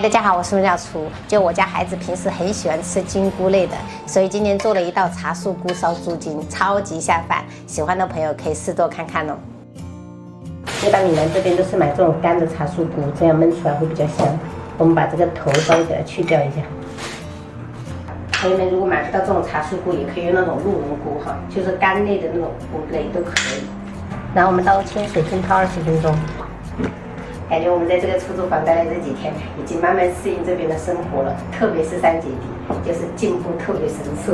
大家好，我是温小厨。就我家孩子平时很喜欢吃菌菇类的，所以今天做了一道茶树菇烧猪筋，超级下饭。喜欢的朋友可以试做看看哦。一般闽南这边都是买这种干的茶树菇，这样焖出来会比较香。我们把这个头稍微给它去掉一下。朋友们如果买不到这种茶树菇，也可以用那种鹿茸菇哈，就是干类的那种菇类都可以。然后我们倒清水浸泡20分钟。感觉我们在这个出租房待的这几天，已经慢慢适应这边的生活了，特别是3姐弟，就是进步特别神速。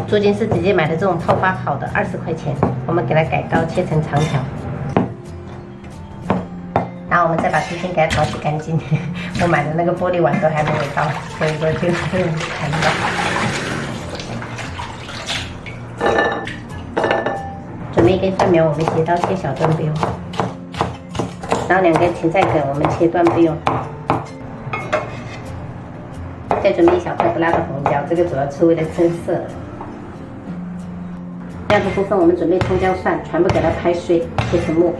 猪筋是直接买的这种泡发好的，20块钱，我们给它改刀切成长条。然后我们再把猪筋给它淘洗干净。我买的那个玻璃碗都还没有到，所以说就不能看到。准备一根蒜苗，我们斜刀切小段备用。然后2根芹菜梗，我们切断备用。再准备1小块不辣的红椒，这个主要是为了增色。料的部分我们准备葱姜蒜，全部给它拍碎，切成末。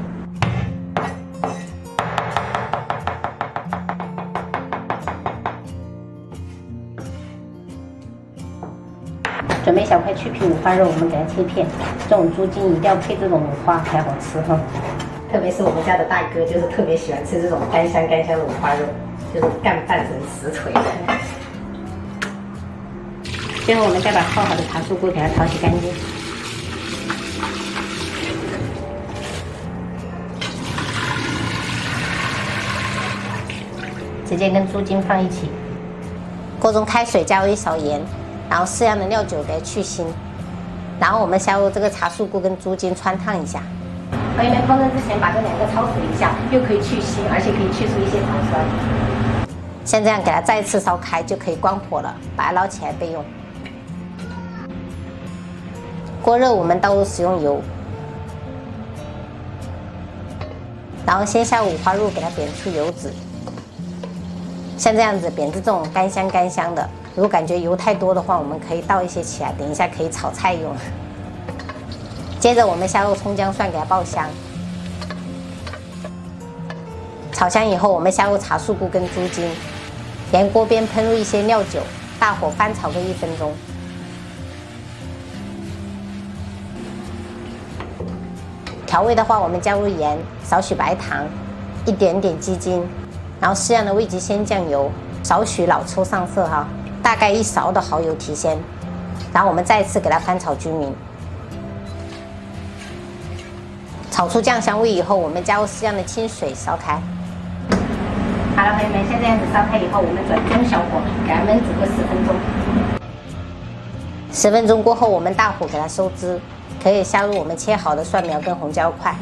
准备1小块去皮五花肉，我们给它切片。这种猪筋一定要配这种五花才好吃哈。特别是我们家的大哥，就是特别喜欢吃这种干香的五花肉，就是干饭成实锤的。最后我们再把泡好的茶树菇给它淘洗干净。直接跟猪筋放一起。锅中开水，加入1勺盐，然后适量的料酒给它去腥。然后我们下入这个茶树菇跟猪筋汆烫一下。朋友们烹饪之前把这2个焯水一下，又可以去腥，而且可以去除一些糖酸。像这样给它再次烧开就可以关火了，把它捞起来备用。锅热，我们倒入食用油，然后先下五花肉给它煸出油脂。像这样子煸至这种干香的，如果感觉油太多的话，我们可以倒一些起来，等一下可以炒菜用。接着我们下入葱姜蒜给它爆香，炒香以后，我们下入茶树菇跟猪筋，沿锅边喷入一些料酒，大火翻炒个1分钟。调味的话，我们加入盐、少许白糖、一点点鸡精，然后适量的味极鲜酱油，少许老抽上色哈，大概1勺的蚝油提鲜，然后我们再次给它翻炒均匀。炒出酱香味以后，我们加入适量的清水烧开。好了，朋友们，像这样子烧开以后，我们转中小火给它焖煮个10分钟。10分钟过后，我们大火给它收汁，可以下入我们切好的蒜苗跟红椒块。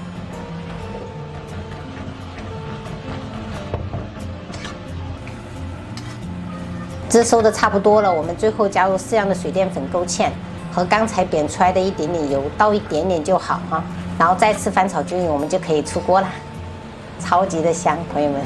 汁收的差不多了，我们最后加入适量的水淀粉勾芡和刚才煸出来的一点点油，倒一点点就好哈。然后再次翻炒均匀，我们就可以出锅啦，超级的香，朋友们。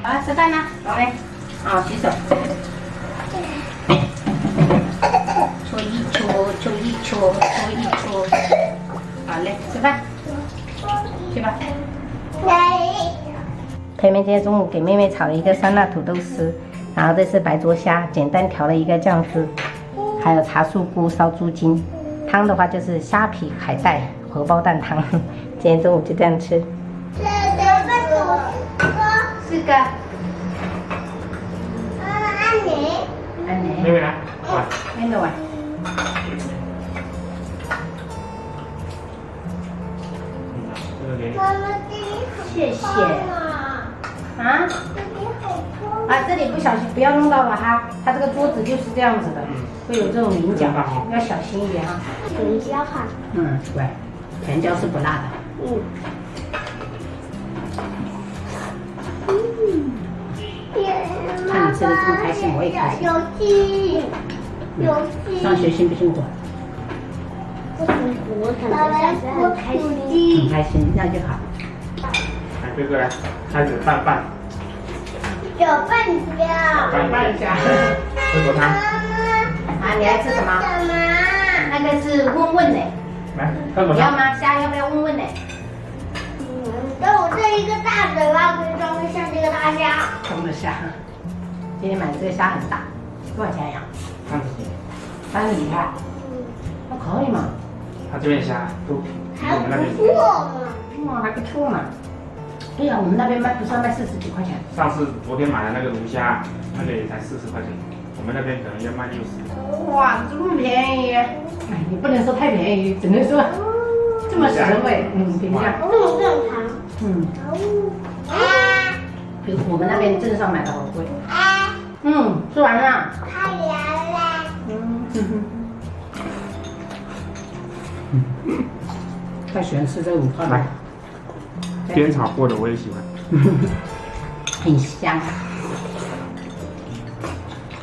好了，吃饭啦，宝贝。啊，洗手。搓一搓，搓一搓，搓一搓。好嘞，吃饭。去吧。朋友们，今天中午给妹妹炒了一个酸辣土豆丝，然后这是白灼虾，简单调了一个酱汁，还有茶树菇烧猪筋。汤的话就是虾皮海带荷包蛋汤。今天中午就这样吃。4个。安妮。妹妹来，碗。妹妹碗。谢谢。啊？啊，这里不小心不要弄到了哈，它这个桌子就是这样子的，会有这种棱角，要小心一点啊。甜椒哈。对，甜椒是不辣的。看你吃的这么开心，我也开心。有戏。上学辛不辛苦？不辛苦，我感觉上学很开心。很开心，那就好。来，哥哥来，开始拌饭。有拌椒。拌一下。回锅汤。啊，你爱吃什么？什么？那个是问问的，来，喝锅汤。你要吗？虾要不要问问的？但我这一个大嘴巴可以装得像这个大虾。装得下。今天买的这个虾很大，多少钱呀30几。 30几块。那可以嘛？他这边虾都比还我们那边不错嘛。哇，还不错嘛。对呀，我们那边卖不是要卖40几块钱？上次昨天买的那个龙虾，那个也才40块钱，我们那边可能要卖60。哇，这么便宜！哎，你不能说太便宜，只能说这么实惠。平价。这么正常。比我们那边镇上买的好贵。吃完了。太凉了。太喜欢吃这5块来了，煸炒过的我也喜欢。很香。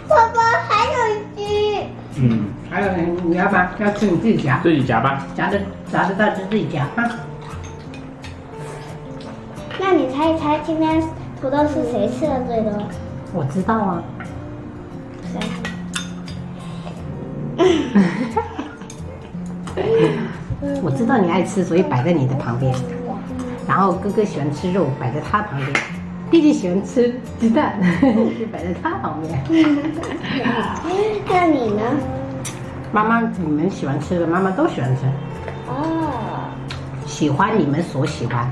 爸爸还有鸡。还有你要吗？要吃你自己夹，自己夹吧。夹得到就自己夹啊。那你猜一猜，今天土豆是谁吃的最多？我知道啊。我知道你爱吃，所以摆在你的旁边。然后哥哥喜欢吃肉，摆在他旁边。弟弟喜欢吃鸡蛋，就摆在他旁边。那你呢？妈妈，你们喜欢吃的，妈妈都喜欢吃。哦。喜欢你们所喜欢，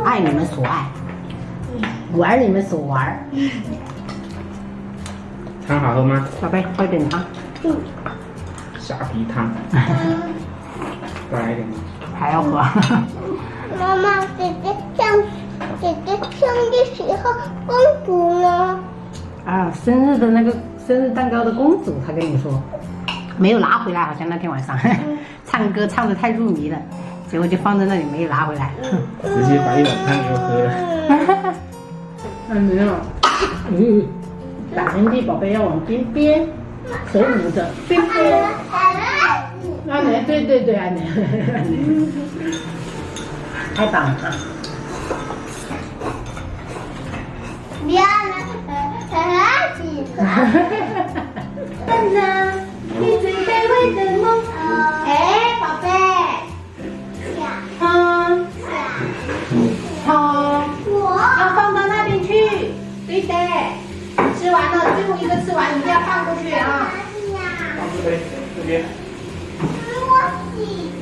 爱你们所爱，玩你们所玩。汤好喝吗？宝贝，喝点汤。虾皮汤。再来一点。还要喝。妈妈，姐姐生日时候，公主呢？啊，生日的那个生日蛋糕的公主，她跟你说没有拿回来，好像那天晚上唱歌唱得太入迷了，结果就放在那里没有拿回来。直接把一碗汤给我喝了。没有。打印地宝贝要往边边，手捂着边边。安妮，对，安妮，太棒了。不要了，笨呢？你最卑微的梦。哎，宝贝。好，我。要放到那边去。对的，吃完了，最后一个吃完一定要放过去啊。放这边，这边。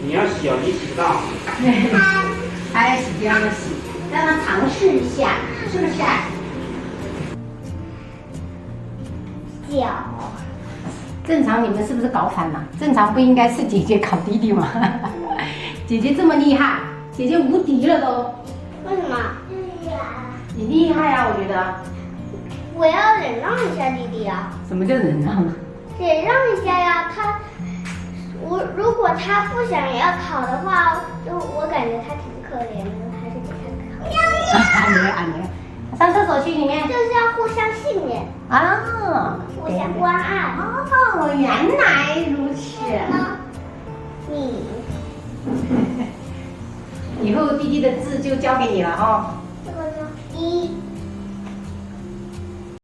你要洗哦，你洗不到。爱洗就让他洗，让他尝试一下，是不是？脚。正常你们是不是搞反了？正常不应该是姐姐考弟弟吗？姐姐这么厉害，姐姐无敌了都。为什么？你厉害啊，我觉得。我要忍让一下弟弟啊。什么叫忍让？忍让一下呀，如果他不想要考的话，我感觉他挺可怜的，还是给他考。安妮，上厕所去里面。就是要互相信任啊，互相关爱。哦，原来如此。你以后弟弟的字就交给你了哦。